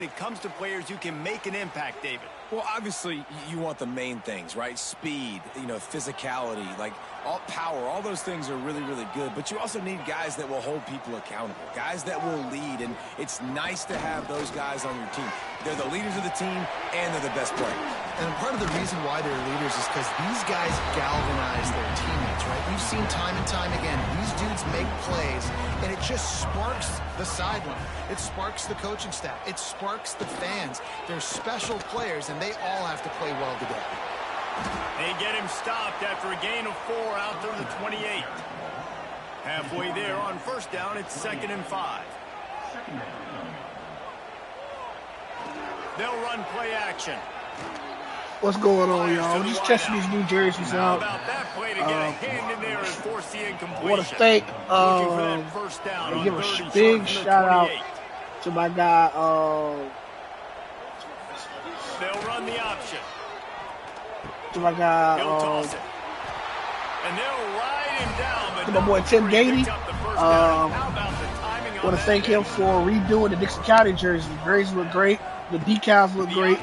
it comes to players who can make an impact, David? Well, obviously, you want the main things, right? Speed, physicality, like all power, all those things are really, really good. But you also need guys that will hold people accountable, guys that will lead. And it's nice to have those guys on your team. They're the leaders of the team, and they're the best players. And part of the reason why they're leaders is because these guys galvanize their teammates, right? We've seen time and time again, these dudes make plays, and it just sparks the sideline. It sparks the coaching staff. It sparks the fans. They're special players, and they all have to play well together. They get him stopped after a gain of 4 out through the 28. Halfway there on first down, it's 2nd and 5. They'll run play action. What's going on, y'all? I'm just testing these new jerseys out. About that play to get a hand in there and force the incompletion. I want to thank, give a big shout out to my guy. They'll run the option. To my guy. He'll toss it. And they'll ride him down. But to my boy Tim Gady. I want to thank him for redoing the Dixie County jersey. The jerseys look great. The decals look great.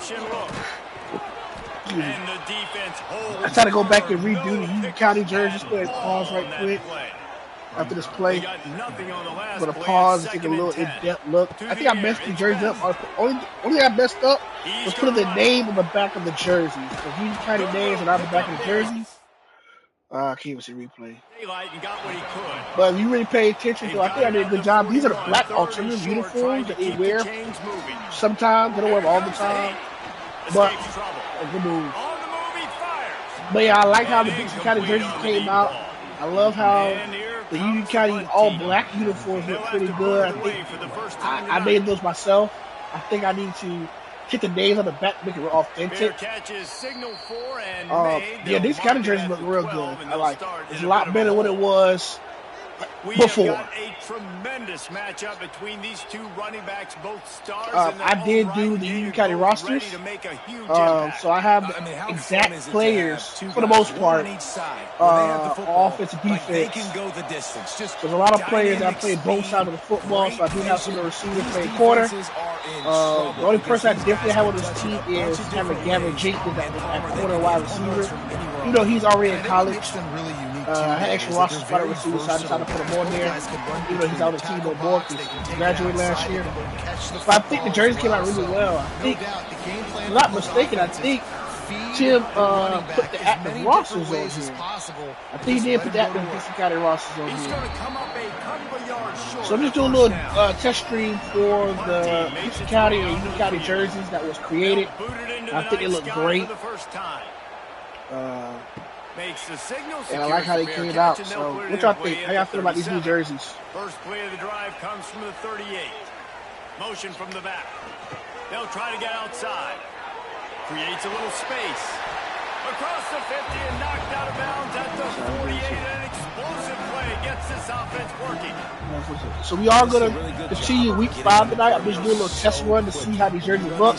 I try to go back and redo the Union County jerseys. Go ahead and pause right quick after this play. I'm going to pause and take a little in-depth look. I think I messed the jersey up. Only thing I messed up was putting the name on the back of the jerseys. The Union County names are on the back of the jerseys. I can't even see replay. But if you really pay attention to, I think I did a good job. These are the black alternative uniforms that they wear. Sometimes they don't wear them all the time. But a good move. But yeah, I like how the Dixie County jerseys came out. I love how the Union County all black uniforms look pretty good. I think I made those myself. I think I need to get the names on the back, make it real authentic. Yeah, these kind of jerseys look real good. I like it. It's a lot better than what it was before. A tremendous matchup between these two running backs, both stars. I did do the Union County rosters, so I have the exact players for the most part, offense and defense. There's a lot of players that play both sides of the football, so I do have some of the receivers playing corner. The only person I definitely have on this team is having Gavin Jenkins at corner wide receiver. You know, he's already in college. I had extra roster spot at receiver, so I decided to put him on there. Even though he's on the team no more because he graduated last year. But I think the jersey came out really well. I think, if I'm not mistaken, I think Tim put the active rosters on here. I think he did put the active Dixie County rosters on here. So I'm just doing a little test stream for the Dixie County and Union County jerseys that was created. I think they look great. And I like how they came out. So, what y'all think? How y'all feel about these new jerseys? First play of the drive comes from the 38. Motion from the back. They'll try to get outside. Creates a little space. Across the 50 and knocked out of bounds at the 48. An explosive play gets this offense working. So we are going to continue week 5 tonight. I'm just doing a little test run to see how these jerseys look.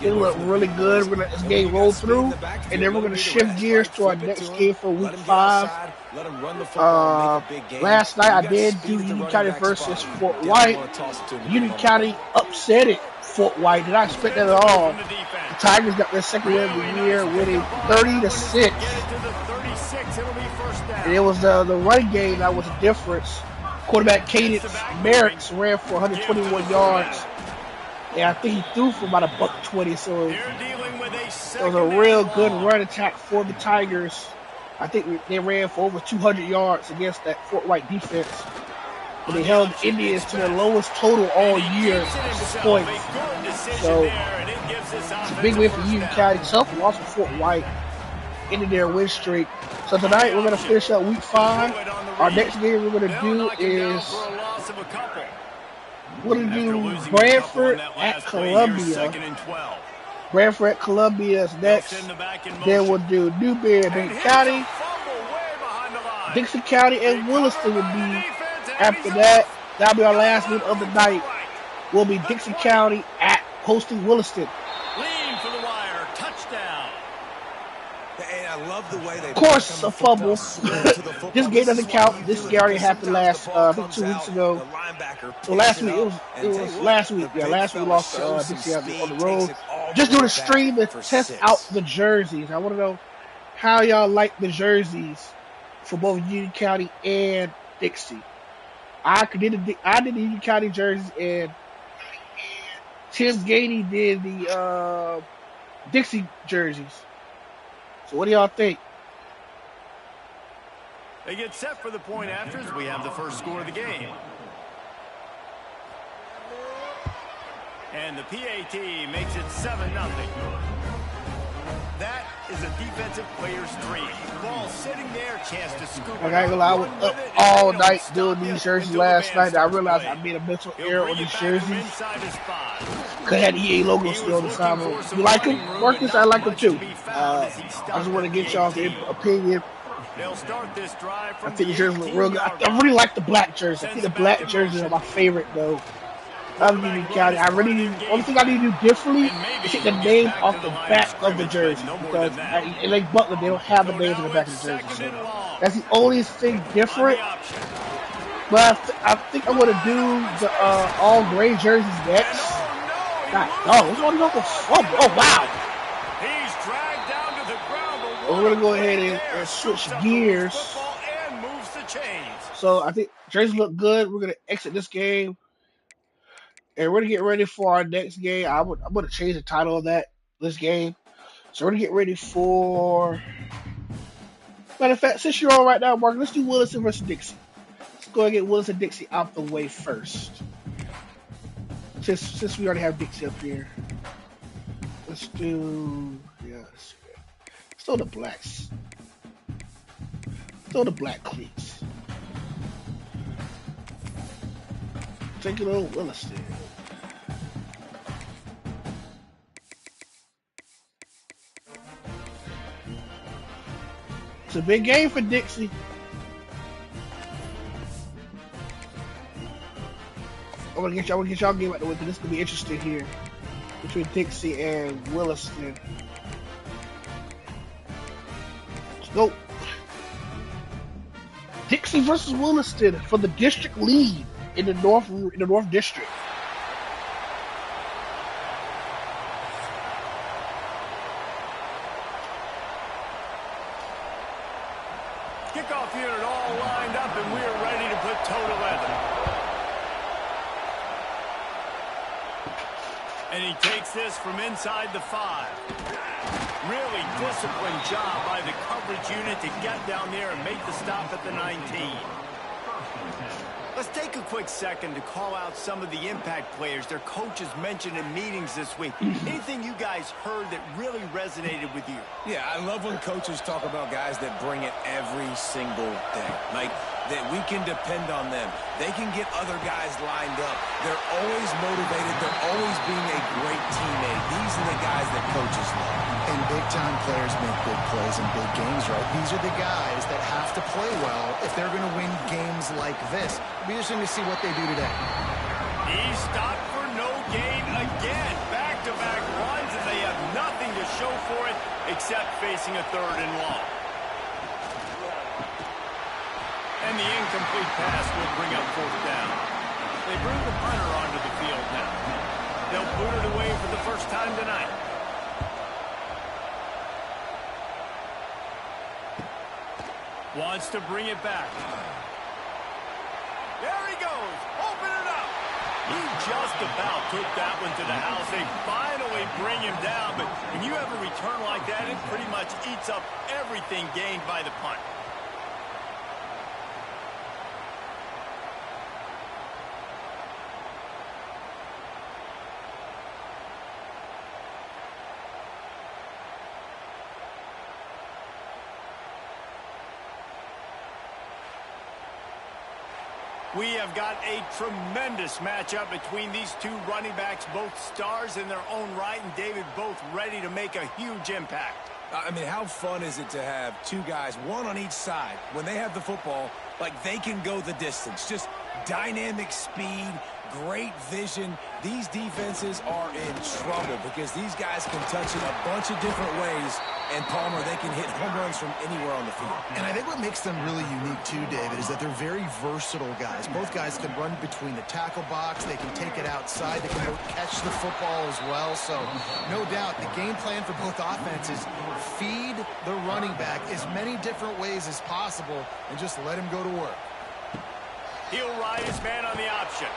They look really good. We're going to let this game roll through, and then we're going to shift gears to our next game for week 5. Last night I did do Union County versus Fort White. Union County upset it. Fort White. Did not expect that at all. The Tigers got their second win of the year, winning 30-6. And it was the running game that was the difference. Quarterback Cadence Merritt's ran for 121 yards. And I think he threw for about $120. So it was a real good run attack for the Tigers. I think they ran for over 200 yards against that Fort White defense. But they held the Indians to their lowest total all year, 6 points. So it's a big win for Union County. Tough loss for Fort White. Ended their win streak. So tonight we're going to finish up week 5. Our next game we're going to do is we're going to do Branford at Columbia. Branford at Columbia is next. Then we'll do Newberry and Dixie County. Dixie County and Williston will be after that. That'll be our last game of the night. Will be Dixie County at hosting Williston. Lean for the wire. Touchdown. And I love the way they of course, a fumble. This game doesn't count. This game already happened last, I think 2 weeks ago. So last week, it was last week. Yeah, last week we lost to Dixie on the road. Just doing a stream to test out the jerseys. I want to know how y'all like the jerseys for both Union County and Dixie. I did the Union County jerseys, and Tim Gainey did the Dixie jerseys. So what do y'all think? They get set for the point after as we have the first score of the game. And the PAT makes it 7-0. That is a defensive player's dream. Ball sitting there, chance to scoop. I gotta lie, I was up all night doing these jerseys last night. I realized I made a mental error on these jerseys. Cause I had the EA logo still on the side. You like them, Marcus? I like them too. I just want to get y'all's opinion. They'll start this drive. I think the jerseys look real good. I really like the black jerseys. I think the black jerseys are my favorite though. I'm Union County. Only thing I need to do differently is take the name off the back of the jersey. Because in Lake Butler, they don't have the names on the back of the jersey. So that's the only thing different. But I think I'm going to do the all gray jerseys next. God, no, it's only going to fumble. Oh, wow. He's dragged down to the ground. We're going to go ahead and switch gears. So I think jerseys look good. We're going to exit this game. And we're going to get ready for our next game. I'm going to change the title of this game. So we're going to get ready for... Matter of fact, since you're on right now, Mark, let's do Williston versus Dixie. Let's go ahead and get Williston and Dixie out the way first. Since we already have Dixie up here. Let's do... Yeah, let's throw the blacks. Throw the black cleats. Take it over Williston. It's a big game for Dixie. I'm gonna get y'all game out the way because this is gonna be interesting here between Dixie and Williston. Let's go. Dixie versus Williston for the district lead in the North District. Kickoff unit all lined up, and we are ready to put toe to leather. And he takes this from inside the 5. Really disciplined job by the coverage unit to get down there and make the stop at the 19. Let's take a quick second to call out some of the impact players their coaches mentioned in meetings this week. Anything you guys heard that really resonated with you? Yeah, I love when coaches talk about guys that bring it every single day. Like, that we can depend on them. They can get other guys lined up. They're always motivated. They're always being a great teammate. These are the guys that coaches love. And big-time players make big plays in big games, right? These are the guys that have to play well if they're going to win games like this. It'll be interesting to see what they do today. He stopped for no gain again. Back-to-back runs, and they have nothing to show for it except facing a 3rd and long. And the incomplete pass will bring up 4th down. They bring the punter onto the field now. They'll boot it away for the first time tonight. Wants to bring it back. There he goes. Open it up. He just about took that one to the house. They finally bring him down. But when you have a return like that, it pretty much eats up everything gained by the punt. We have got a tremendous matchup between these two running backs, both stars in their own right, and David, both ready to make a huge impact. I mean, how fun is it to have two guys, one on each side, when they have the football, like they can go the distance. Just dynamic speed, great vision. These defenses are in trouble because these guys can touch it a bunch of different ways, and Palmer, they can hit home runs from anywhere on the field. And I think what makes them really unique too, David, is that they're very versatile guys. Both guys can run between the tackle box. They can take it outside. They can both catch the football as well. So no doubt the game plan for both offenses, feed the running back as many different ways as possible and just let him go to work. He'll ride his man on the option.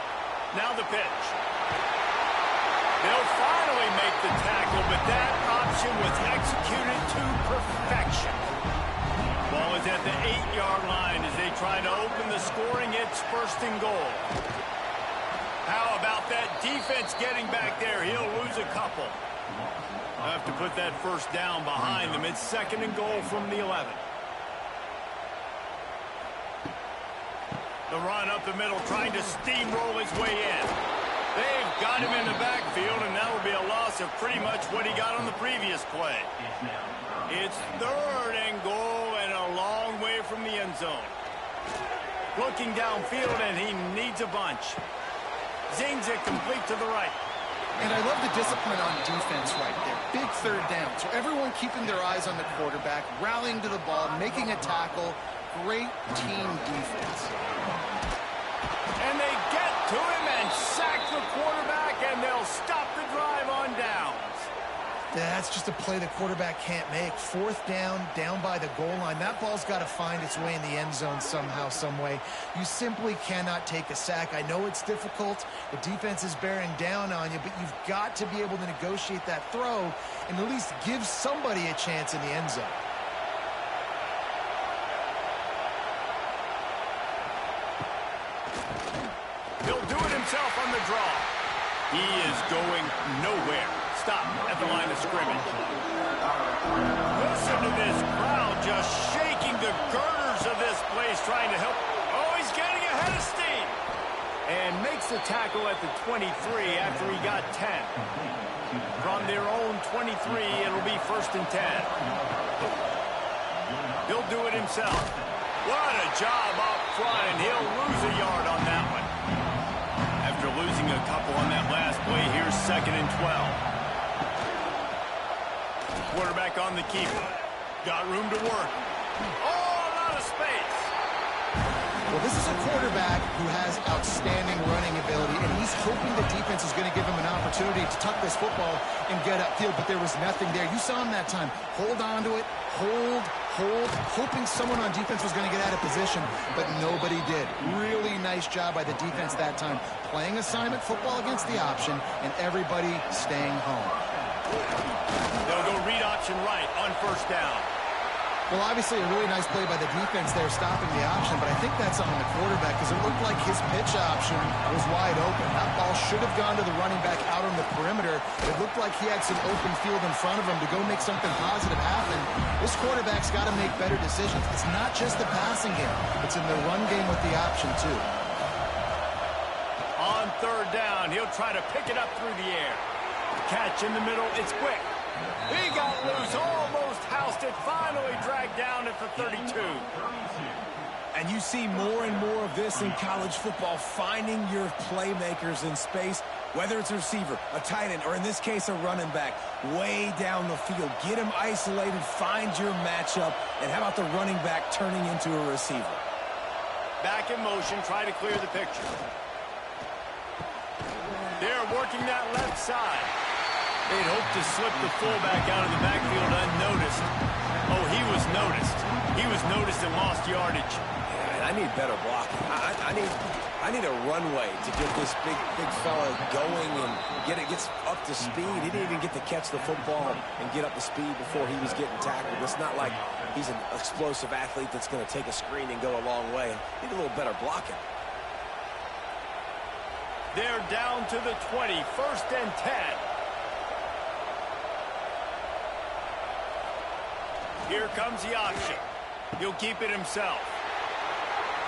Now the pitch. They'll finally make the tackle, but that option was executed to perfection. Ball is at the 8-yard line as they try to open the scoring. It's 1st and goal. How about that defense getting back there? He'll lose a couple. I have to put that 1st down behind them. It's 2nd and goal from the 11. The run up the middle, trying to steamroll his way in. They've got him in the backfield, and that will be a loss of pretty much what he got on the previous play. It's 3rd and goal and a long way from the end zone. Looking downfield, and he needs a bunch. Zings it complete to the right. And I love the discipline on defense right there. Big 3rd down. So everyone keeping their eyes on the quarterback, rallying to the ball, making a tackle. Great team defense. And they get to him and sack the quarterback, and they'll stop the drive on downs. That's just a play the quarterback can't make. 4th down, down by the goal line. That ball's got to find its way in the end zone somehow, some way. You simply cannot take a sack. I know it's difficult. The defense is bearing down on you, but you've got to be able to negotiate that throw and at least give somebody a chance in the end zone. He'll do it himself on the draw. He is going nowhere. Stop at the line of scrimmage. Listen to this crowd just shaking the girders of this place, trying to help. Oh, he's getting ahead of steam. And makes the tackle at the 23 after he got 10. From their own 23, it'll be 1st and 10. He'll do it himself. What a job up front, and he'll lose a yard on that one. After losing a couple on that last play, here's 2nd and 12. Quarterback on the keeper. Got room to work. Oh, a lot of space. Well, this is a quarterback who has outstanding running ability, and he's hoping the defense is going to give him an opportunity to tuck this football and get upfield, but there was nothing there. You saw him that time. Hold on to it. Hold, hoping someone on defense was going to get out of position, but nobody did. Really nice job by the defense that time. Playing assignment football against the option, and everybody staying home. They'll go read option right on 1st down. Well, obviously a really nice play by the defense there stopping the option, but I think that's on the quarterback because it looked like his pitch option was wide open. That ball should have gone to the running back out on the perimeter. It looked like he had some open field in front of him to go make something positive happen. This quarterback's got to make better decisions. It's not just the passing game. It's in the run game with the option, too. On 3rd down, he'll try to pick it up through the air. Catch in the middle, it's quick. He got loose, almost housed it, finally dragged down at the 32. And you see more and more of this in college football, finding your playmakers in space, whether it's a receiver, a tight end, or in this case a running back, way down the field. Get him isolated, find your matchup, and how about the running back turning into a receiver? Back in motion, try to clear the picture. They're working that left side. They'd hope to slip the fullback out of the backfield unnoticed. Oh, he was noticed. He was noticed and lost yardage. Yeah, I need better blocking. I need a runway to get this big fella going and gets up to speed. He didn't even get to catch the football and get up to speed before he was getting tackled. It's not like he's an explosive athlete that's going to take a screen and go a long way. Need a little better blocking. They're down to the 20, 1st and 10. Here comes the option. He'll keep it himself.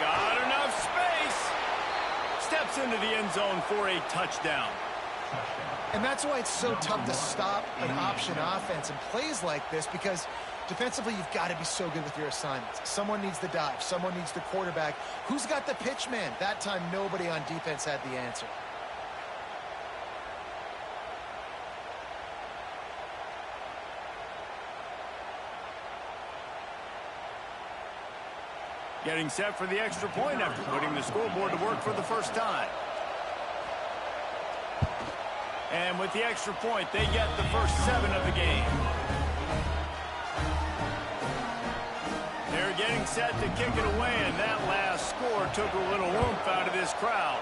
Got enough space. Steps into the end zone for a touchdown. And that's why it's so tough to stop an option offense and plays like this, because defensively you've got to be so good with your assignments. Someone needs the dive. Someone needs the quarterback. Who's got the pitch man? That time nobody on defense had the answer. Getting set for the extra point after putting the scoreboard to work for the first time. And with the extra point, they get the first 7 of the game. They're getting set to kick it away, and that last score took a little oomph out of this crowd.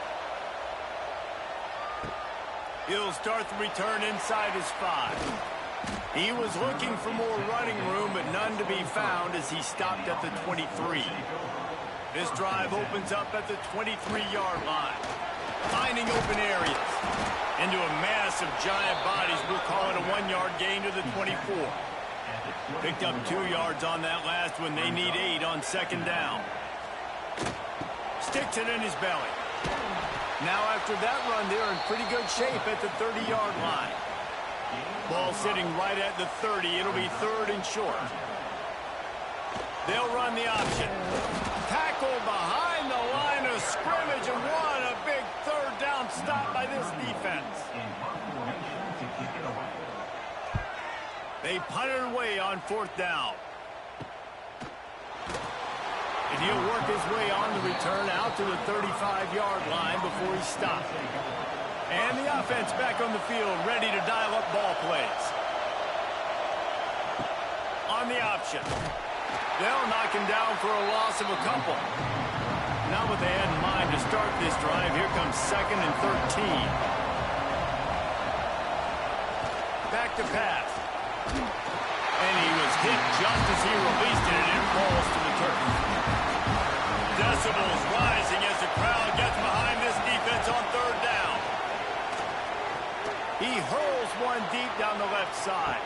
He'll start the return inside his 5. He was looking for more running room, but none to be found as he stopped at the 23. This drive opens up at the 23-yard line. Finding open areas. Into a mass of giant bodies, we'll call it a 1-yard gain to the 24. Picked up 2 yards on that last one. They need 8 on second down. Sticks it in his belly. Now after that run, they're in pretty good shape at the 30-yard line. Ball sitting right at the 30. It'll be 3rd and short. They'll run the option. Tackled behind the line of scrimmage, and what a big 3rd down stop by this defense. They punt it away on 4th down. And he'll work his way on the return out to the 35-yard line before he stops. And the offense back on the field, ready to dial up ball plays. On the option. They'll knock him down for a loss of a couple. Not what they had in mind to start this drive. Here comes 2nd and 13. Back to pass. And he was hit just as he released it, and it falls to the turf. Decibels rising as the crowd gets behind this defense on 3rd down. He hurls one deep down the left side.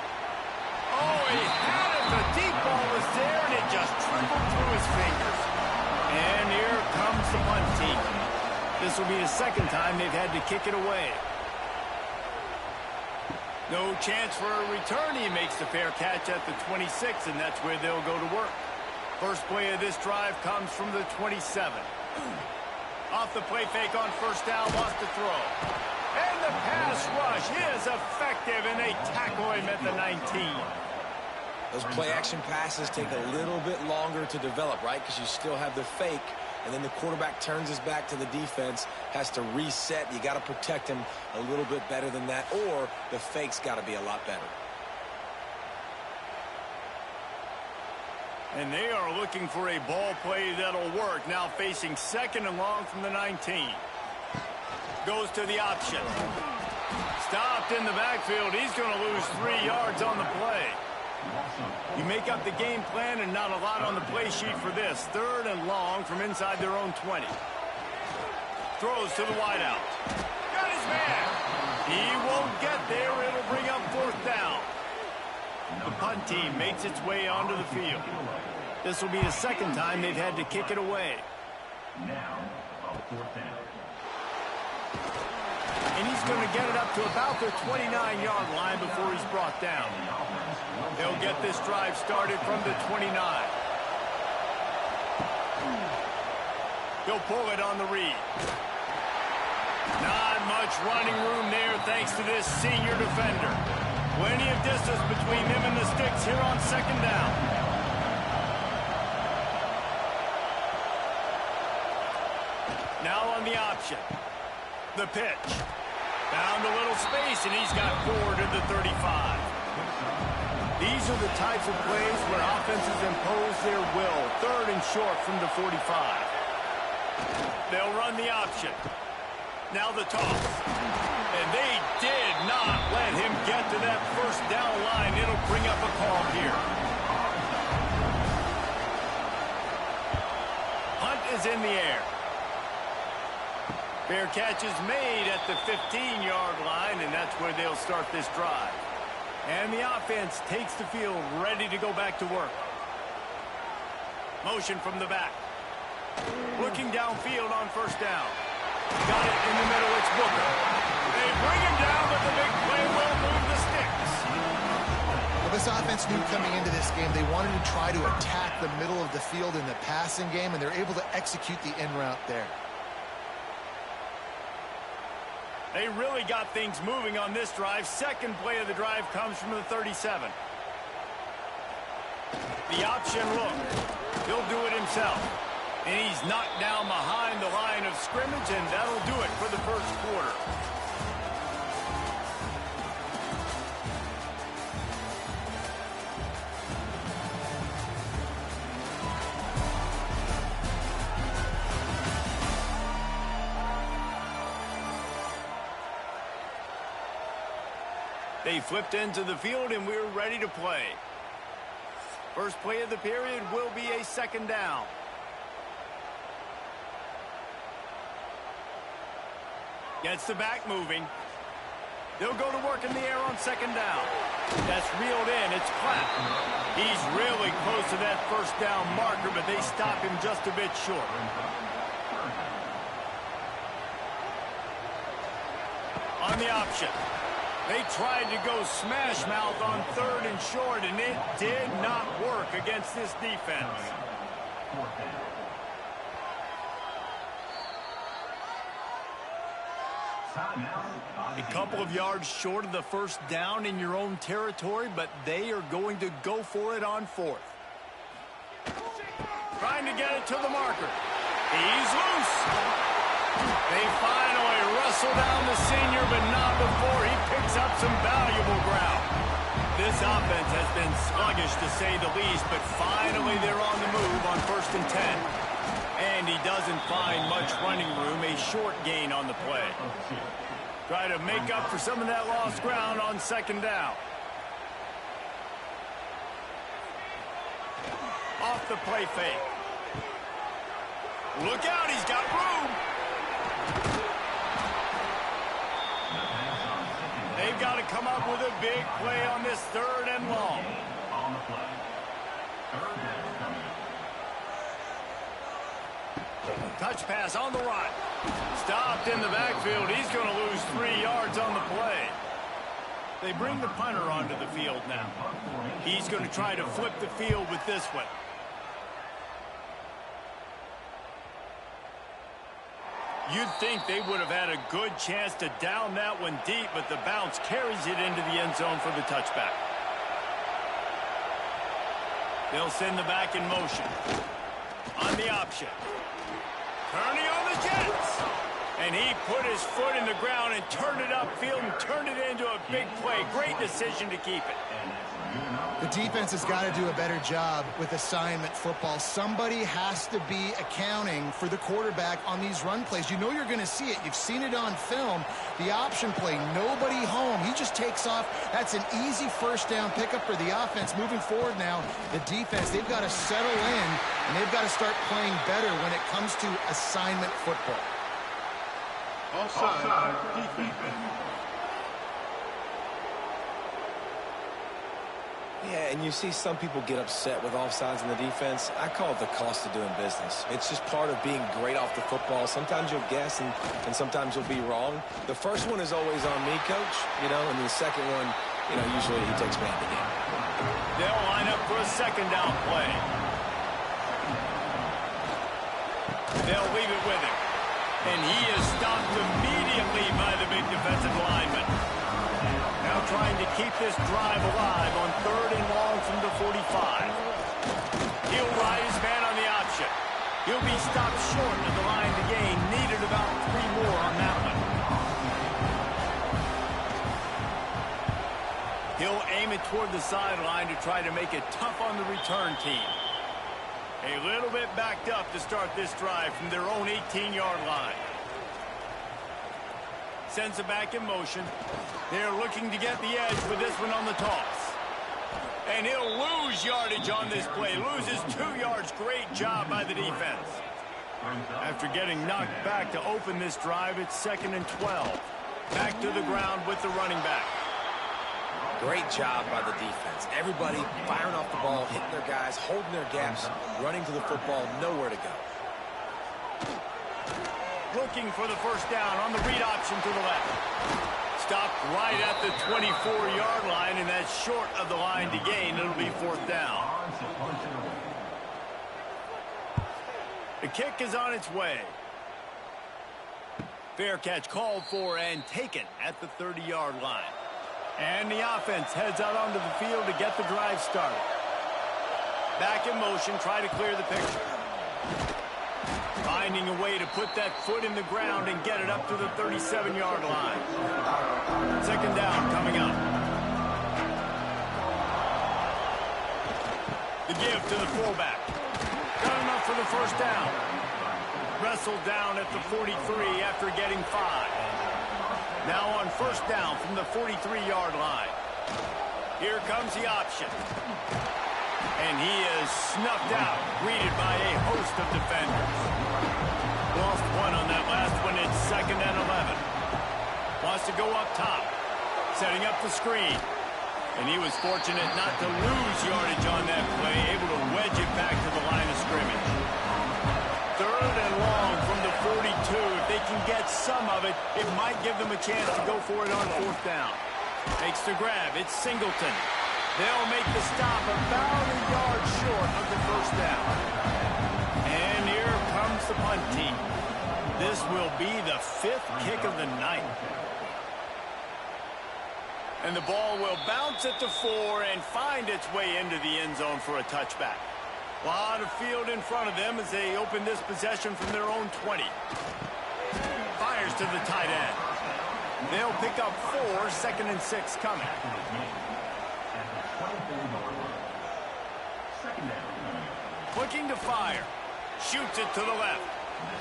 Oh, he had it. The deep ball was there, and it just trickled through his fingers. And here comes the punt team. This will be the 2nd time they've had to kick it away. No chance for a return. He makes the fair catch at the 26, and that's where they'll go to work. First play of this drive comes from the 27. Off the play fake on 1st down, wants to throw. And the pass rush is effective, and they tackle him at the 19. Those play-action passes take a little bit longer to develop, right? Because you still have the fake, and then the quarterback turns his back to the defense, has to reset. You got to protect him a little bit better than that, or the fake's got to be a lot better. And they are looking for a ball play that'll work. Now facing 2nd and long from the 19. Goes to the option. Stopped in the backfield. He's going to lose 3 yards on the play. You make up the game plan and not a lot on the play sheet for this. 3rd and long from inside their own 20. Throws to the wideout. Got his man. He won't get there. It'll bring up 4th down. The punt team makes its way onto the field. This will be the 2nd time they've had to kick it away. Now, 4th down. And he's going to get it up to about the 29-yard line before he's brought down. They'll get this drive started from the 29. He'll pull it on the read. Not much running room there thanks to this senior defender. Plenty of distance between him and the sticks here on 2nd down. Now on the option. The pitch. Found a little space, and he's got 4 to the 35. These are the types of plays where offenses impose their will. 3rd and short from the 45. They'll run the option. Now the toss. And they did not let him get to that 1st down line. It'll bring up a call here. Hunt is in the air. Fair catch is made at the 15-yard line, and that's where they'll start this drive. And the offense takes the field, ready to go back to work. Motion from the back. Looking downfield on 1st down. Got it in the middle, it's Booker. They bring him down, but the big play will move the sticks. Well, this offense knew coming into this game they wanted to try to attack the middle of the field in the passing game, and they're able to execute the in route there. They really got things moving on this drive. 2nd play of the drive comes from the 37. The option look. He'll do it himself. And he's knocked down behind the line of scrimmage, and that'll do it for the first quarter. They flipped into the field, and we're ready to play. First play of the period will be a second down. Gets the back moving. They'll go to work in the air on second down. That's reeled in. It's Platt. He's really close to that first down marker, but they stop him just a bit short. On the option. They tried to go smash mouth on third and short, and it did not work against this defense. A couple of yards short of the first down in your own territory, but they are going to go for it on fourth. Trying to get it to the marker. He's loose. They finally wrestle down the senior, but not before he picks up some valuable ground. This offense has been sluggish, to say the least, but finally they're on the move on 1st and 10. And he doesn't find much running room, a short gain on the play. Try to make up for some of that lost ground on second down. Off the play fake. Look out, he's got room. They've got to come up with a big play on this third and long. Touch pass on the run. Stopped in the backfield. He's going to lose 3 yards on the play. They bring the punter onto the field now. He's going to try to flip the field with this one. You'd think they would have had a good chance to down that one deep, but the bounce carries it into the end zone for the touchback. They'll send the back in motion. On the option. Turning on the Jets. And he put his foot in the ground and turned it upfield and turned it into a big play. Great decision to keep it. The defense has got to do a better job with assignment football. Somebody has to be accounting for the quarterback on these run plays. You know you're going to see it. You've seen it on film. The option play, nobody home. He just takes off. That's an easy first down pickup for the offense. Moving forward now, the defense, they've got to settle in, and they've got to start playing better when it comes to assignment football. Offside, defense. Yeah, and you see some people get upset with offsides in the defense. I call it the cost of doing business. It's just part of being great off the football. Sometimes you'll guess and sometimes you'll be wrong. The first one is always on me, Coach, and the second one, usually he takes me out of the game. They'll line up for a second down play. They'll leave it with him. And he is stopped immediately by the big defensive lineman. Now trying to keep this drive alive on third and long from the 45. He'll ride his man on the option. He'll be stopped short of the line to gain. Needed about 3 more on that one. He'll aim it toward the sideline to try to make it tough on the return team. A little bit backed up to start this drive from their own 18-yard line. Sends it back in motion. They're looking to get the edge with this one on the toss. And he'll lose yardage on this play. Loses 2 yards. Great job by the defense. After getting knocked back to open this drive, it's 2nd and 12. Back to the ground with the running back. Great job by the defense. Everybody firing off the ball, hitting their guys, holding their gaps, running to the football, nowhere to go. Looking for the first down on the read option to the left. Stopped right at the 24-yard line, and that's short of the line to gain. It'll be 4th down. The kick is on its way. Fair catch called for and taken at the 30-yard line. And the offense heads out onto the field to get the drive started. Back in motion, try to clear the picture. finding a way to put that foot in the ground and get it up to the 37-yard line. Second down coming up. The give to the fullback. Got enough for the first down. Wrestled down at the 43 after getting 5. Now on first down from the 43-yard line. Here comes the option. And he is snuffed out, greeted by a host of defenders. Lost one on that last one. It's 2nd and 11. Wants to go up top, setting up the screen. And he was fortunate not to lose yardage on that play, able to wedge it back to the line of scrimmage. 3rd and long from the 42. If they can get some of it, it might give them a chance to go for it on 4th down. Takes the grab. It's Singleton. They'll make the stop about a yard short of the first down. And here comes the punt team. This will be the 5th kick of the night. And the ball will bounce at the 4 and find its way into the end zone for a touchback. A lot of field in front of them as they open this possession from their own 20. Fires to the tight end. They'll pick up 4, 2nd and 6 coming. Looking to fire. Shoots it to the left.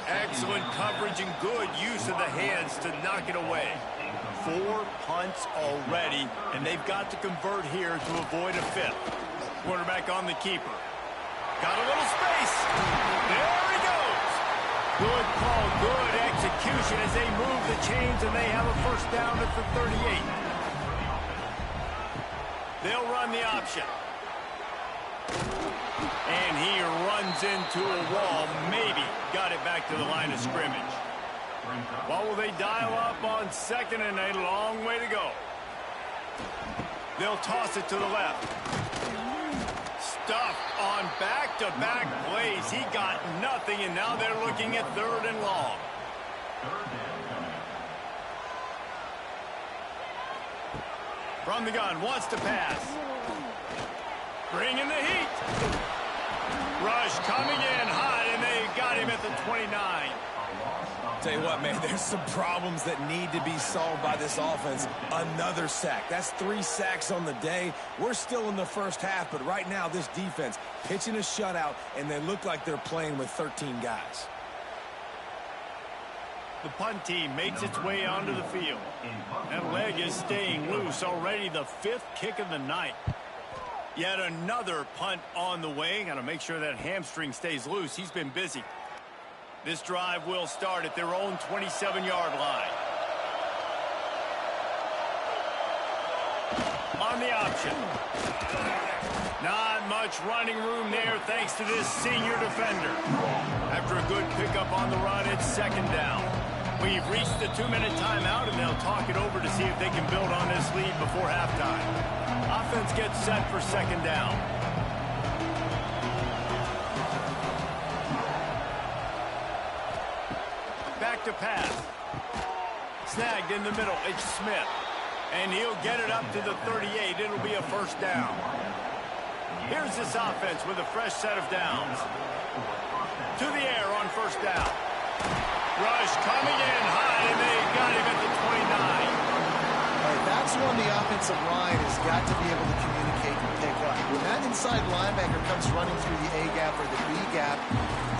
Excellent coverage and good use of the hands to knock it away. 4 punts already, and they've got to convert here to avoid a 5th. Quarterback on the keeper. Got a little space. There he goes. Good call, good execution as they move the chains, and they have a first down at the 38. They'll run the option. And he runs into a wall. Maybe got it back to the line of scrimmage. Well, will they dial up on 2nd and a long way to go? They'll toss it to the left. Stuffed on back-to-back plays. He got nothing, and now they're looking at 3rd and long. From the gun, wants to pass. Bringing the heat. Rush coming in hot, and they got him at the 29. Tell you what, man, there's some problems that need to be solved by this offense. Another sack. That's 3 sacks on the day. We're still in the first half, but right now this defense pitching a shutout, and they look like they're playing with 13 guys. The punt team makes its way onto the field. That leg is staying loose. Already the 5th kick of the night. Yet another punt on the way. Got to make sure that hamstring stays loose. He's been busy. This drive will start at their own 27-yard line. On the option. Not much running room there thanks to this senior defender. After a good pickup on the run, it's 2nd down. We've reached the 2-minute timeout, and they'll talk it over to see if they can build on this lead before halftime. Offense gets set for 2nd down. Back to pass. Snagged in the middle. It's Smith. And he'll get it up to the 38. It'll be a first down. Here's this offense with a fresh set of downs. To the air on first down. Rush coming in hot, and they got him at the 29. Right, that's when the offensive line has got to be able to communicate and pick up. When that inside linebacker comes running through the A-gap or the B-gap,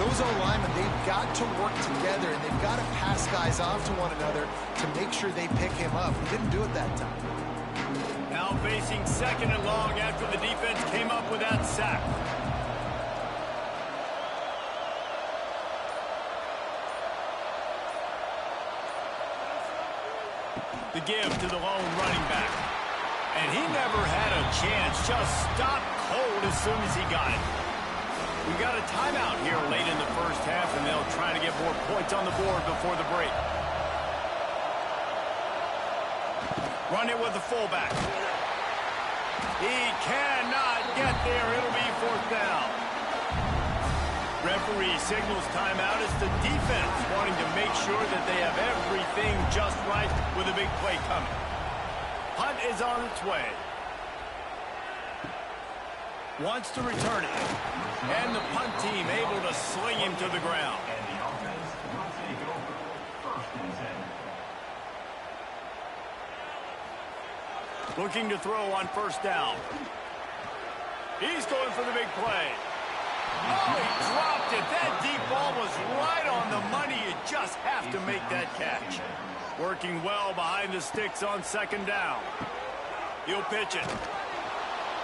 those O-linemen, they've got to work together, and they've got to pass guys off to one another to make sure they pick him up. He didn't do it that time. Now facing 2nd and long after the defense came up with that sack. The give to the lone running back. And he never had a chance. Just stopped cold as soon as he got it. We got a timeout here late in the first half, and they'll try to get more points on the board before the break. Run it with the fullback. He cannot get there. It'll be 4th down. Referee signals timeout as the defense wanting to make sure that they have everything just right with a big play coming. Punt is on its way. Wants to return it. And the punt team able to sling him to the ground. Looking to throw on first down. He's going for the big play. Oh, he dropped it. That deep ball was right on the money. You just have to make that catch. Working well behind the sticks on second down. He'll pitch it.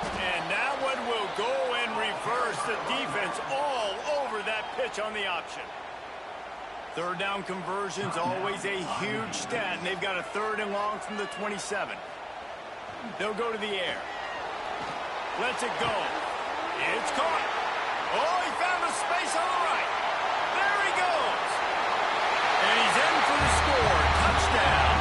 And that one will go in reverse. The defense all over that pitch on the option. Third down conversion's always a huge stat, and they've got a 3rd and long from the 27. They'll go to the air. Lets it go. It's caught. Oh, he found a space on the right. There he goes. And he's in for the score. Touchdown.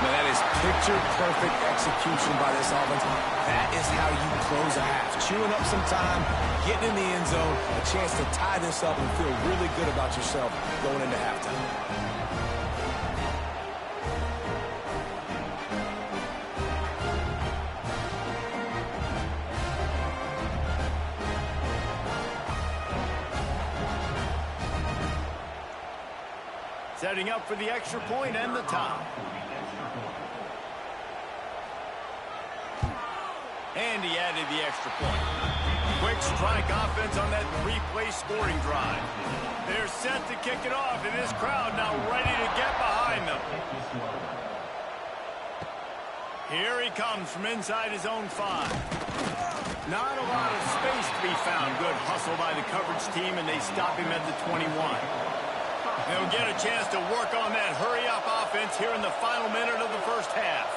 Man, that is picture-perfect execution by this offense. That is how you close a half. Chewing up some time, getting in the end zone, a chance to tie this up and feel really good about yourself going into halftime. Setting up for the extra point and the tie. And he added the extra point. Quick strike offense on that 3-play scoring drive. They're set to kick it off, and this crowd now ready to get behind them. Here he comes from inside his own 5. Not a lot of space to be found. Good hustle by the coverage team, and they stop him at the 21. They'll get a chance to work on that hurry-up offense here in the final minute of the first half.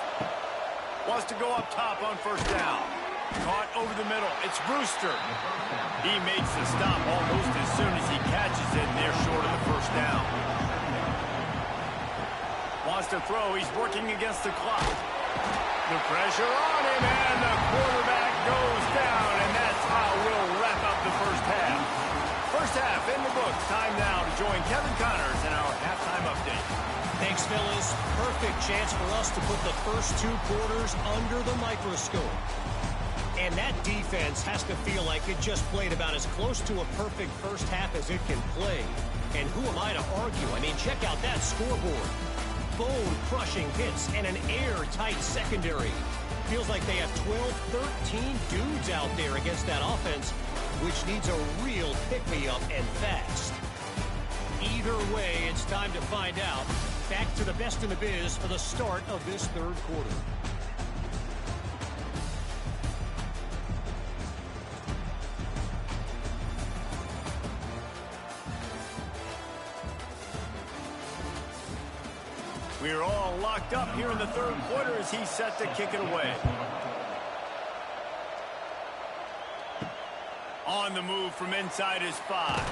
Wants to go up top on first down. Caught over the middle. It's Brewster. He makes the stop almost as soon as he catches it, and they're short of the first down. Wants to throw. He's working against the clock. The pressure on him, and the quarterback goes down, and that's how we'll wrap up the first half. First half in the books. Time now to join Kevin Connors in our halftime update. Thanks, fellas. Perfect chance for us to put the first 2 quarters under the microscope. And that defense has to feel like it just played about as close to a perfect first half as it can play. And who am I to argue? I mean, check out that scoreboard. Bone-crushing hits and an airtight secondary. Feels like they have 12, 13 dudes out there against that offense, which needs a real pick-me-up and fast. Either way, it's time to find out. Back to the best in the biz for the start of this 3rd quarter. We're all locked up here in the 3rd quarter as he's set to kick it away. On the move from inside his 5.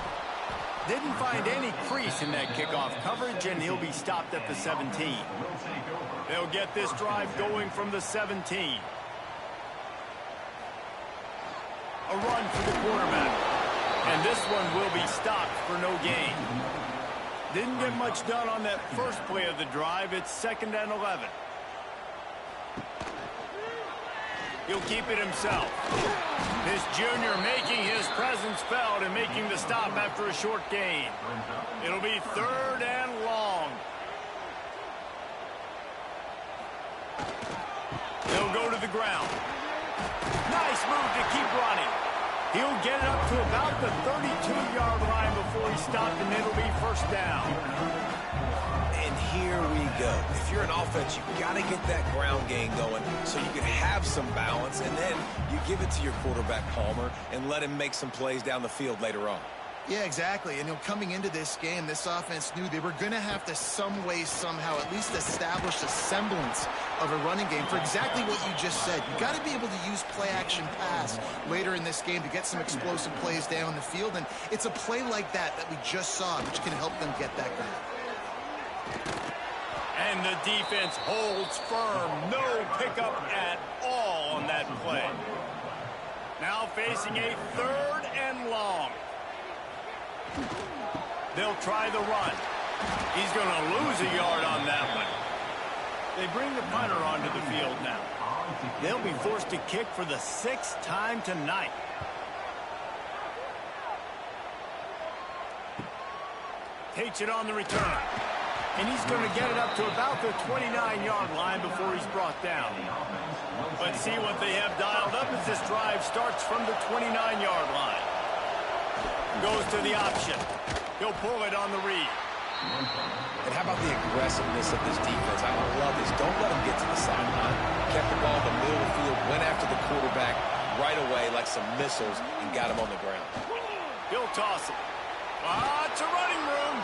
Didn't find any crease in that kickoff coverage, and he'll be stopped at the 17. They'll get this drive going from the 17. A run for the quarterback. And this one will be stopped for no gain. Didn't get much done on that first play of the drive. It's 2nd and 11. He'll keep it himself. This junior making his presence felt and making the stop after a short gain. It'll be 3rd and long. They'll go to the ground. Nice move to keep running. He'll get it up to about the 32-yard line before he's stopped, and it'll be first down. And here we go. If you're an offense, you've got to get that ground game going so you can have some balance, and then you give it to your quarterback, Palmer, and let him make some plays down the field later on. Yeah, exactly. And coming into this game, this offense knew they were going to have to some way, somehow, at least establish a semblance of a running game for exactly what you just said. You got to be able to use play-action pass later in this game to get some explosive plays down the field. And it's a play like that we just saw, which can help them get that going. And the defense holds firm. No pickup at all on that play. Now facing a 3rd and long. They'll try the run. He's going to lose a yard on that one. They bring the punter onto the field now. They'll be forced to kick for the 6th time tonight. Takes it on the return. And he's going to get it up to about the 29-yard line before he's brought down. Let's see what they have dialed up as this drive starts from the 29-yard line. Goes to the option. He'll pull it on the read. And how about the aggressiveness of this defense? I love this. Don't let them get to the sideline. Kept the ball in the middle of the field, went after the quarterback right away like some missiles and got him on the ground. He'll toss it. Lots of running room.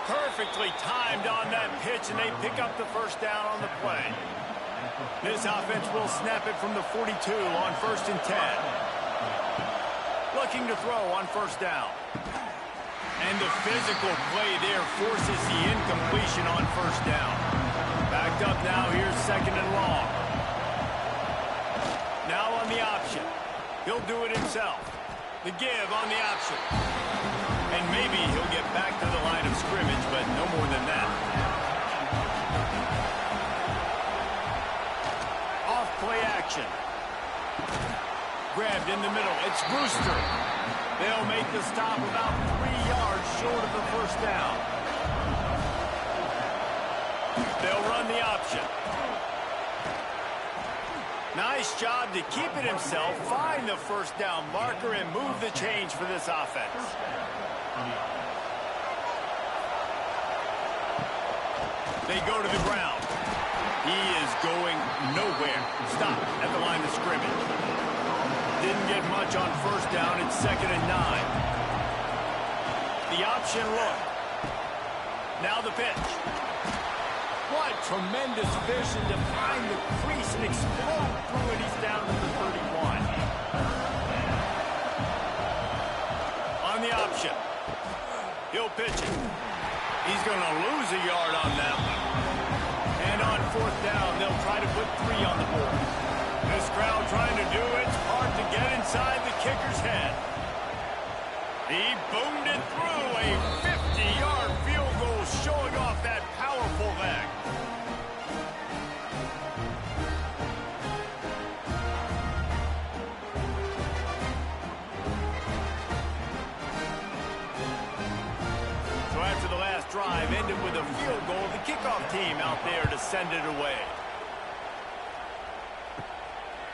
Perfectly timed on that pitch, and they pick up the first down on the play. This offense will snap it from the 42 on 1st and 10. Looking to throw on 1st down. And the physical play there forces the incompletion on 1st down. Backed up now, here's 2nd and long. Now on the option. He'll do it himself. The give on the option. And maybe he'll get back to the line of scrimmage, but no more than that. Off play action. Grabbed in the middle. It's Brewster. They'll make the stop about 3 yards short of the 1st down. They'll run the option. Nice job to keep it himself, find the 1st down marker, and move the change for this offense. They go to the ground. He is going nowhere. Stop at the line of scrimmage. Didn't get much on 1st down. It's 2nd and 9. The option look. Now the pitch. What tremendous vision to find the crease and explode through it. He's down to the 31. On the option. He'll pitch it. He's going to lose a yard on that one. And on 4th down, they'll try to put 3 on the board. This crowd trying to do it's hard to get inside the kicker's head. He boomed it through a 50-yard field goal, showing off that powerful leg. So after the last drive ended with a field goal, the kickoff team out there to send it away.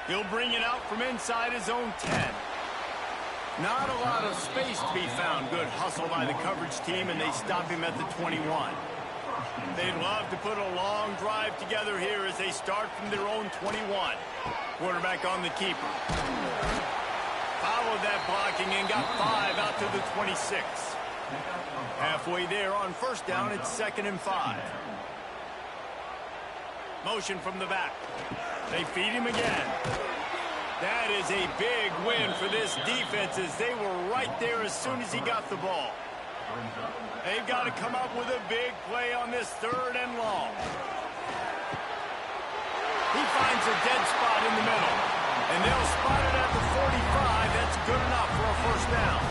He'll bring it out from inside his own 10. Not a lot of space to be found. Good hustle by the coverage team, and they stop him at the 21. They'd love to put a long drive together here as they start from their own 21. Quarterback on the keeper. Followed that blocking and got 5 out to the 26. Halfway there on 1st down, it's 2nd and 5. Motion from the back. They feed him again. That is a big win for this defense as they were right there as soon as he got the ball. They've got to come up with a big play on this 3rd and long. He finds a dead spot in the middle. And they'll spot it at the 45. That's good enough for a 1st down.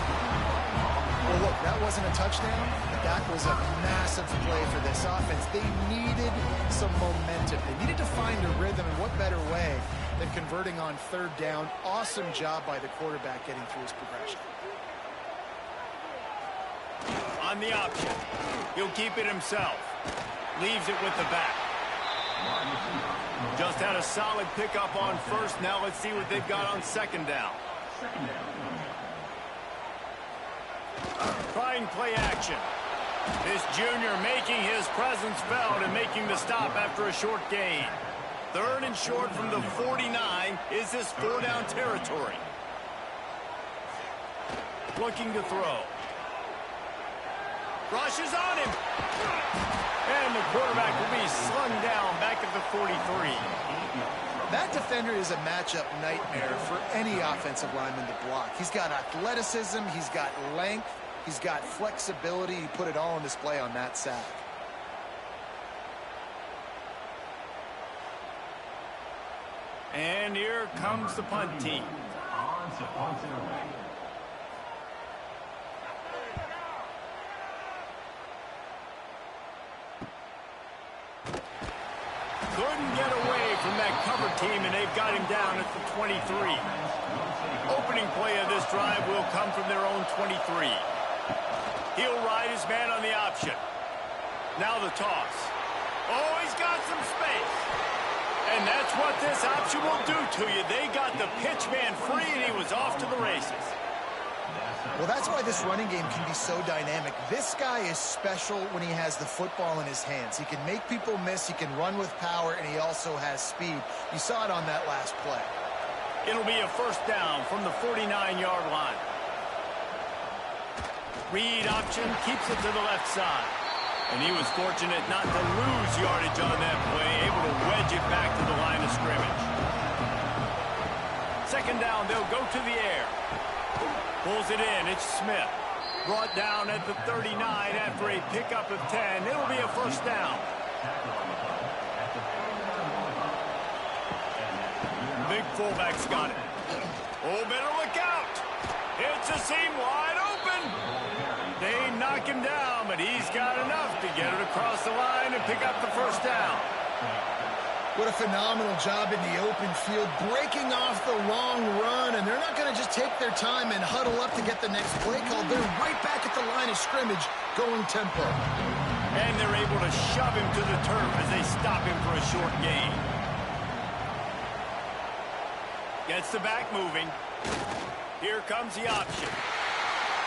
Well, look, that wasn't a touchdown, but that was a massive play for this offense. They needed some momentum. They needed to find a rhythm, and what better way than converting on 3rd down. Awesome job by the quarterback getting through his progression. On the option. He'll keep it himself. Leaves it with the back. Just had a solid pickup on 1st. Now let's see what they've got on 2nd down. Trying play action. This junior making his presence felt and making the stop after a short gain. 3rd and short from the 49 is this 4-down territory. Looking to throw. Rushes on him. And the quarterback will be slung down back at the 43. That defender is a matchup nightmare for any offensive lineman to block. He's got athleticism, he's got length, he's got flexibility. He put it all on display on that sack. And here comes the punt team. Couldn't get away from that cover team, and they've got him down at the 23. Opening play of this drive will come from their own 23. He'll ride his man on the option. Now the toss. Oh, he's got some space. And that's what this option will do to you. They got the pitch man free, and he was off to the races. Well, that's why this running game can be so dynamic. This guy is special when he has the football in his hands. He can make people miss, he can run with power, and he also has speed. You saw it on that last play. It'll be a first down from the 49-yard line. Read option keeps it to the left side. And he was fortunate not to lose yardage on that play, able to wedge it back to the line of scrimmage. Second down, they'll go to the air. Pulls it in, it's Smith. Brought down at the 39 after a pickup of 10. It'll be a first down. Big fullback's got it. Oh, better look out. It's a seam wide open. They knock him down, but he's got enough to get it across the line and pick up the first down. What a phenomenal job in the open field, breaking off the long run, and they're not going to just take their time and huddle up to get the next play called. They're right back at the line of scrimmage, going tempo. And they're able to shove him to the turf as they stop him for a short gain. Gets the back moving. Here comes the option.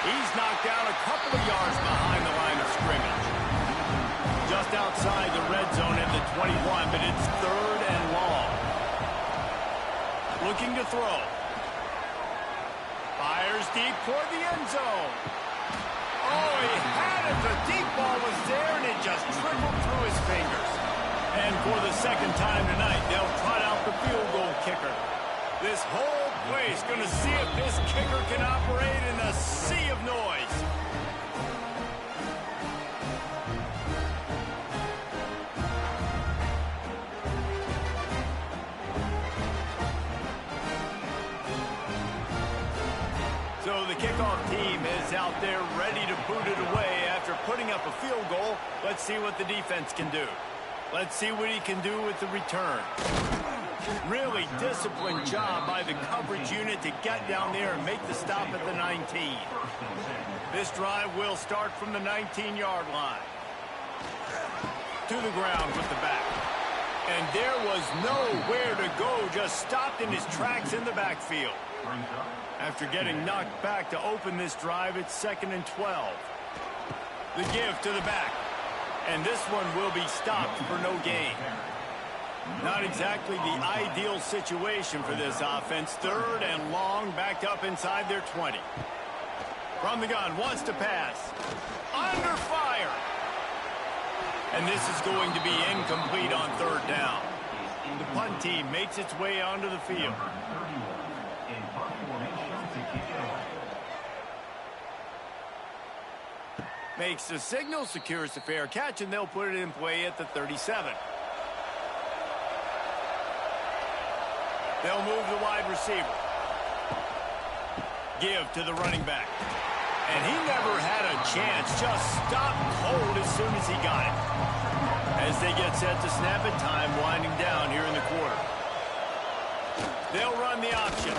He's knocked down a couple of yards behind the line of scrimmage. Just outside the red zone at the 21, but it's third and long. Looking to throw. Fires deep toward the end zone. Oh, he had it. The deep ball was there, and it just trickled through his fingers. And for the second time tonight, they'll trot out the field goal kicker. This whole place going to see if this kicker can operate in a sea of noise. So the kickoff team is out there ready to boot it away after putting up a field goal. Let's see what the defense can do. Let's see what he can do with the return. Really disciplined job by the coverage unit to get down there and make the stop at the 19. This drive will start from the 19-yard line. To the ground with the back. And there was nowhere to go, just stopped in his tracks in the backfield. After getting knocked back to open this drive, it's 2nd and 12. The give to the back. And this one will be stopped for no gain. Not exactly the ideal situation for this offense. Third and long, backed up inside their 20. From the gun, wants to pass. Under fire. And this is going to be incomplete on third down. The punt team makes its way onto the field. Makes the signal, secures the fair catch, and they'll put it in play at the 37. They'll move the wide receiver. Give to the running back. And he never had a chance. Just stopped cold as soon as he got it. As they get set to snap it, time winding down here in the quarter. They'll run the option.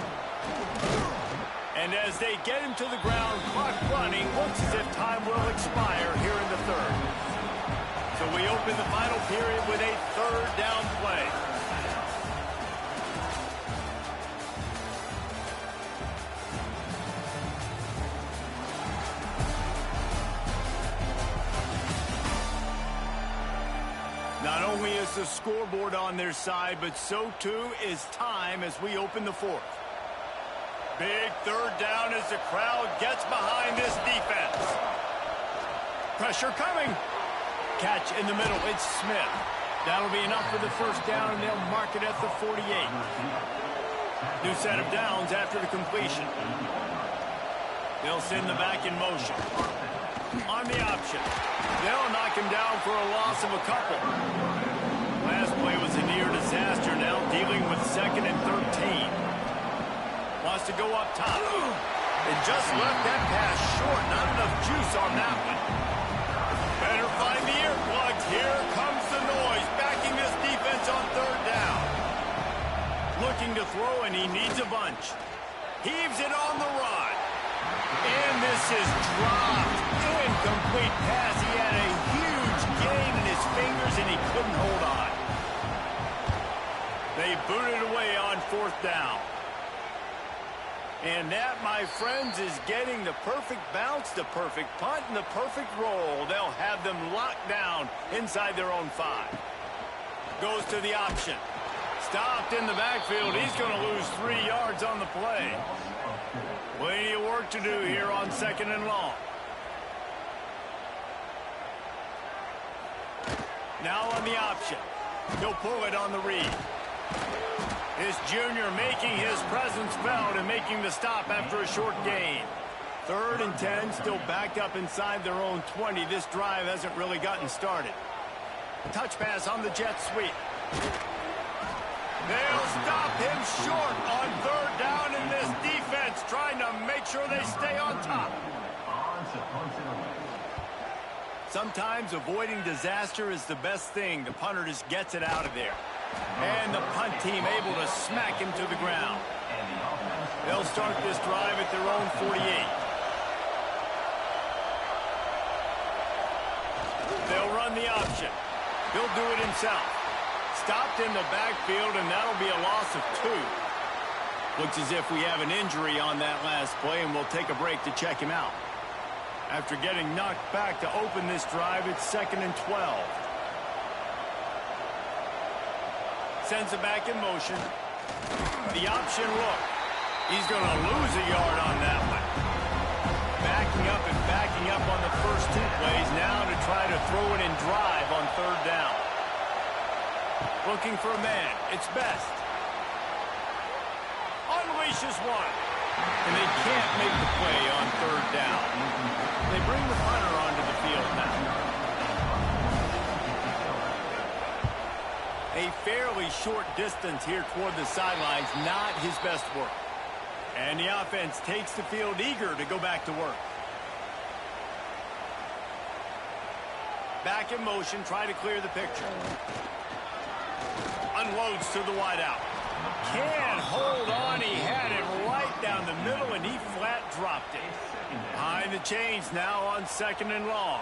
And as they get him to the ground, clock running, looks as if time will expire here in the third. So we open the final period with a third down play. Not only is the scoreboard on their side, but so too is time as we open the fourth. Big third down as the crowd gets behind this defense. Pressure coming. Catch in the middle. It's Smith. That'll be enough for the first down, and they'll mark it at the 48. New set of downs after the completion. They'll send the back in motion. On the option. They'll knock him down for a loss of a couple. Last play was a near disaster, now dealing with 2nd and 13. Wants to go up top. And just left that pass short. Not enough juice on that one. Better find the earplugs. Here comes the noise, backing this defense on third down. Looking to throw, and he needs a bunch. Heaves it on the run. And this is dropped. Incomplete pass. He had a huge gain in his fingers, and he couldn't hold on. They booted away on 4th down. And that, my friends, is getting the perfect bounce, the perfect punt, and the perfect roll. They'll have them locked down inside their own 5. Goes to the option. Stopped in the backfield. He's going to lose 3 yards on the play. Plenty of work to do here on 2nd and long. Now on the option. He'll pull it on the read. This junior making his presence felt and making the stop after a short gain. 3rd and 10, still backed up inside their own 20. This drive hasn't really gotten started. Touch pass on the jet sweep. They'll stop him short on 3rd down in this defense, trying to make sure they stay on top. Sometimes avoiding disaster is the best thing. The punter just gets it out of there. And the punt team able to smack him to the ground. They'll start this drive at their own 48. They'll run the option. He'll do it himself. Stopped in the backfield, and that'll be a loss of 2. Looks as if we have an injury on that last play, and we'll take a break to check him out. After getting knocked back to open this drive, it's 2nd and 12. Sends it back in motion. The option look. He's going to lose a yard on that one. Backing up and backing up on the first 2 plays now to try to throw it and drive on 3rd down. Looking for a man. It's Best. Unleashes one. And they can't make the play on 3rd down. They bring the punter onto the field now. A fairly short distance here toward the sidelines, not his best work. And the offense takes the field eager to go back to work. Back in motion, try to clear the picture. Unloads to the wideout. Can't hold on. He had it right down the middle, and he flat dropped it. Behind the chains now on 2nd and long.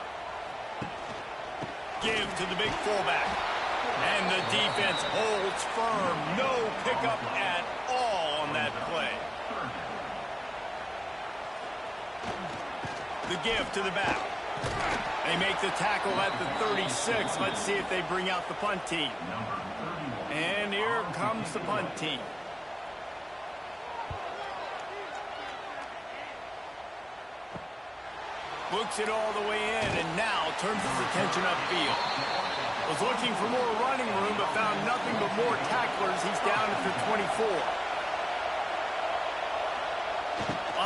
Give to the big fullback. And the defense holds firm. No pickup at all on that play. The give to the back. They make the tackle at the 36. Let's see if they bring out the punt team. And here comes the punt team. Looks it all the way in, and now turns his attention upfield. Was looking for more running room, but found nothing but more tacklers. He's down at the 24.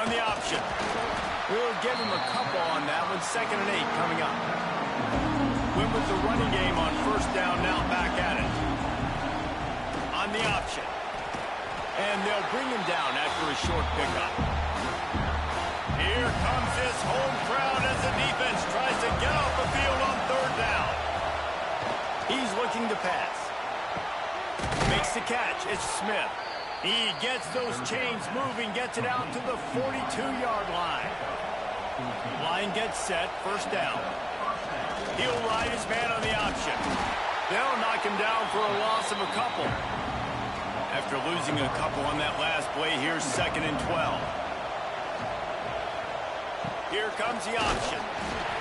On the option. We'll give him a couple on that one. 2nd and 8 coming up. Went with the running game on 1st down, now back at it. On the option. And they'll bring him down after a short pickup. Here comes this home crowd as the defense tries to get off the field on 3rd down. He's looking to pass. Makes the catch. It's Smith. He gets those chains moving, gets it out to the 42-yard line. Line gets set. 1st down. He'll ride his man on the option. They'll knock him down for a loss of a couple. After losing a couple on that last play, here's 2nd and 12. Here comes the option.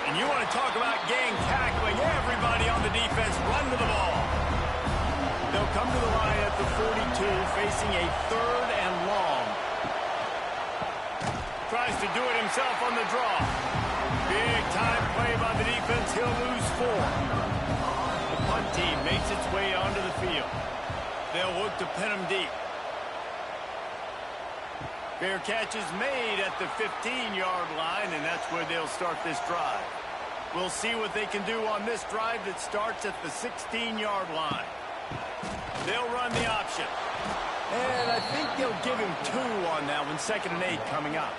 And you want to talk about gang tackling. Everybody on the defense run to the ball. They'll come to the line at the 42, facing a 3rd and long. Tries to do it himself on the draw. Big time play by the defense. He'll lose 4. The punt team makes its way onto the field. They'll look to pin him deep. Fair catch is made at the 15-yard line, and that's where they'll start this drive. We'll see what they can do on this drive that starts at the 16-yard line. They'll run the option. And I think they'll give him 2 on that one. 2nd and 8 coming up.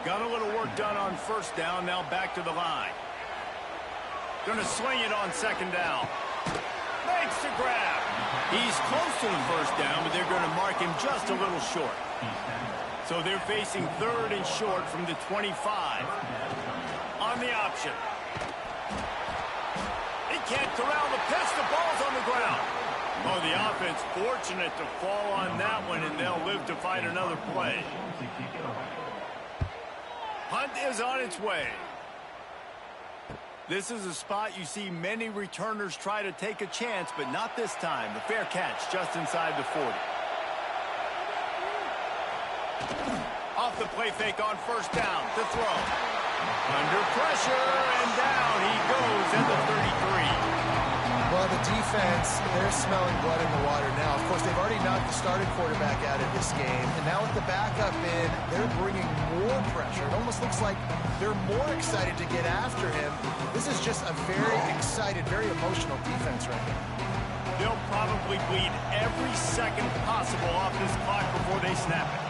Got a little work done on 1st down, now back to the line. Gonna swing it on 2nd down. Makes the grab. He's close to the 1st down, but they're gonna mark him just a little short. So they're facing 3rd and short from the 25. On the option. can't corral the pitch. The ball's on the ground. Oh, the offense fortunate to fall on that one, and they'll live to fight another play. Punt is on its way. This is a spot you see many returners try to take a chance, but not this time. The fair catch just inside the 40. Off the play fake on first down to throw. Under pressure, and down he goes at the 33. Well, the defense, they're smelling blood in the water now. Of course, they've already knocked the starting quarterback out of this game, and now with the backup in, they're bringing more pressure. It almost looks like they're more excited to get after him. This is just a very excited, very emotional defense right now. They'll probably bleed every second possible off this clock before they snap it.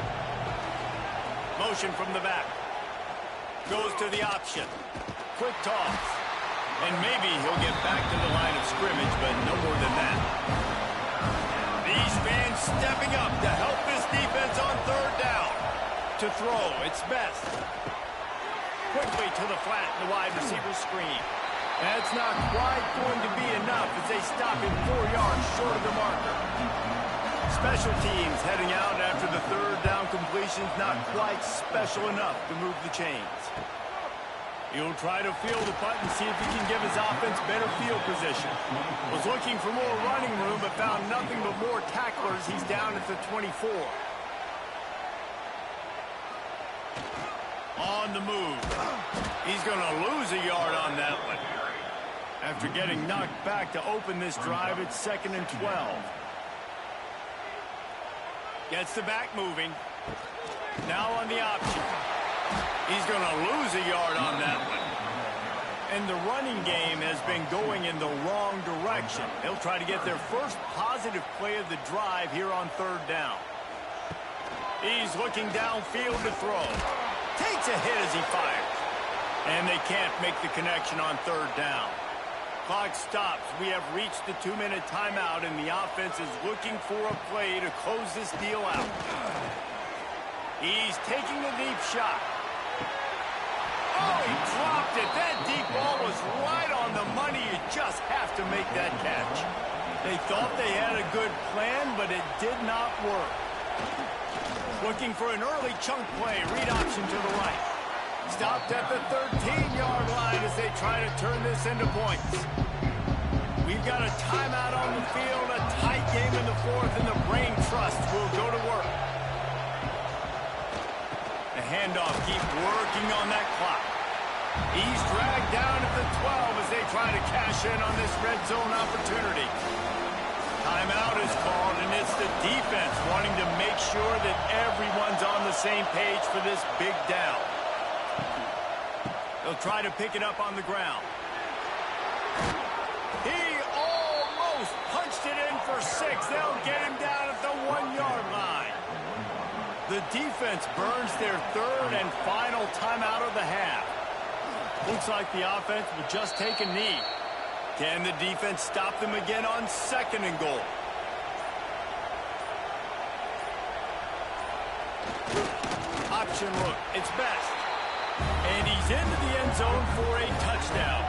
Motion from the back. Goes to the option. Quick toss. And maybe he'll get back to the line of scrimmage, but no more than that. These fans stepping up to help this defense on third down. To throw, it's best. Quickly to the flat, the wide receiver screen. That's not quite going to be enough as they stop him 4 yards short of the marker. Special teams heading out after the third down completion's not quite special enough to move the chains. He'll try to field the punt and see if he can give his offense better field position. Was looking for more running room, but found nothing but more tacklers. He's down at the 24. On the move. He's going to lose a yard on that one. After getting knocked back to open this drive, it's 2nd and 12. Gets the back moving. Now on the option. He's going to lose a yard on that one. And the running game has been going in the wrong direction. They'll try to get their first positive play of the drive here on third down. He's looking downfield to throw. Takes a hit as he fires. And they can't make the connection on third down. Clock stops. We have reached the 2-minute timeout, and the offense is looking for a play to close this deal out. He's taking a deep shot. Oh, he dropped it. That deep ball was right on the money. You just have to make that catch. They thought they had a good plan, but it did not work. Looking for an early chunk play. Read option to the right. Stopped at the 13-yard line as they try to turn this into points. We've got a timeout on the field, a tight game in the fourth, and the brain trust will go to work. The handoff keeps working on that clock. He's dragged down at the 12 as they try to cash in on this red zone opportunity. Timeout is called, and it's the defense wanting to make sure that everyone's on the same page for this big down. They'll try to pick it up on the ground. He almost punched it in for 6. They'll get him down at the 1-yard line. The defense burns their third and final timeout of the half. Looks like the offense will just take a knee. Can the defense stop them again on 2nd and goal? Option look, it's best. And he's into the end zone for a touchdown.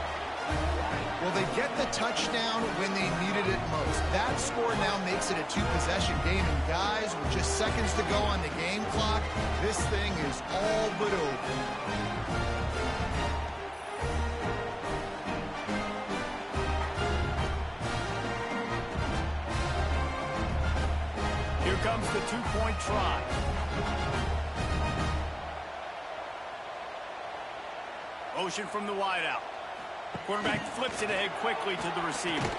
Well, they get the touchdown when they needed it most. That score now makes it a 2-possession game. And guys, with just seconds to go on the game clock, this thing is all but over. Here comes the 2-point try. Motion from the wideout. Quarterback flips it ahead quickly to the receiver.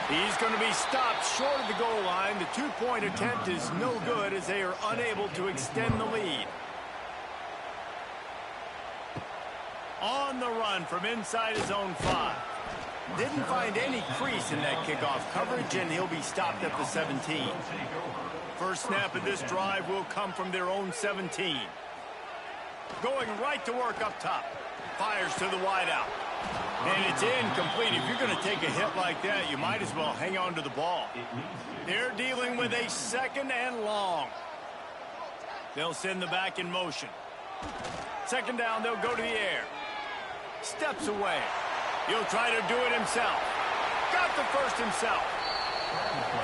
He's going to be stopped short of the goal line. The 2-point attempt is no good as they are unable to extend the lead. On the run from inside his own 5. Didn't find any crease in that kickoff coverage, and he'll be stopped at the 17. First snap of this drive will come from their own 17. Going right to work up top. Fires to the wideout. And it's incomplete. If you're going to take a hit like that, you might as well hang on to the ball. They're dealing with a 2nd and long. They'll send the back in motion. 2nd down, they'll go to the air. Steps away. He'll try to do it himself. got the first himself.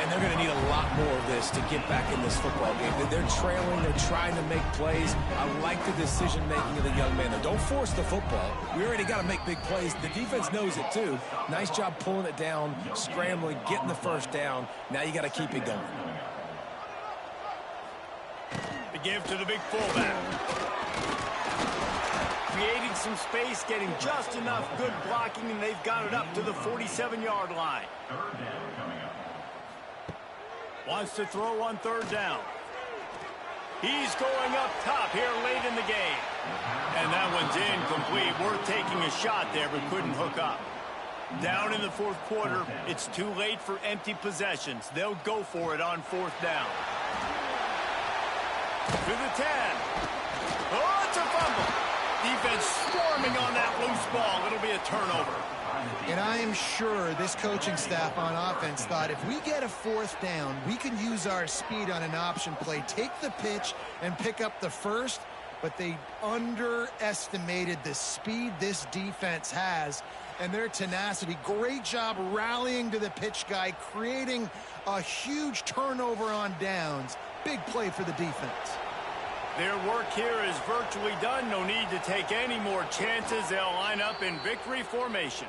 And they're going to need a lot more of this to get back in this football game. They're trailing. They're trying to make plays. I like the decision-making of the young man. Don't force the football. We already got to make big plays. The defense knows it, too. Nice job pulling it down, scrambling, getting the first down. Now you got to keep it going. The give to the big fullback. Creating some space, getting just enough good blocking, and they've got it up to the 47-yard line. Wants to throw on third down. He's going up top here late in the game. And that one's incomplete. Worth taking a shot there, but couldn't hook up. Down in the fourth quarter, it's too late for empty possessions. They'll go for it on fourth down. To the 10. Oh, it's a fumble. Defense swarming on that loose ball. It'll be a turnover. And I am sure this coaching staff on offense thought if we get a fourth down, we can use our speed on an option play, take the pitch, and pick up the first. But they underestimated the speed this defense has and their tenacity. Great job rallying to the pitch guy, creating a huge turnover on downs. Big play for the defense. Their work here is virtually done. No need to take any more chances. They'll line up in victory formation.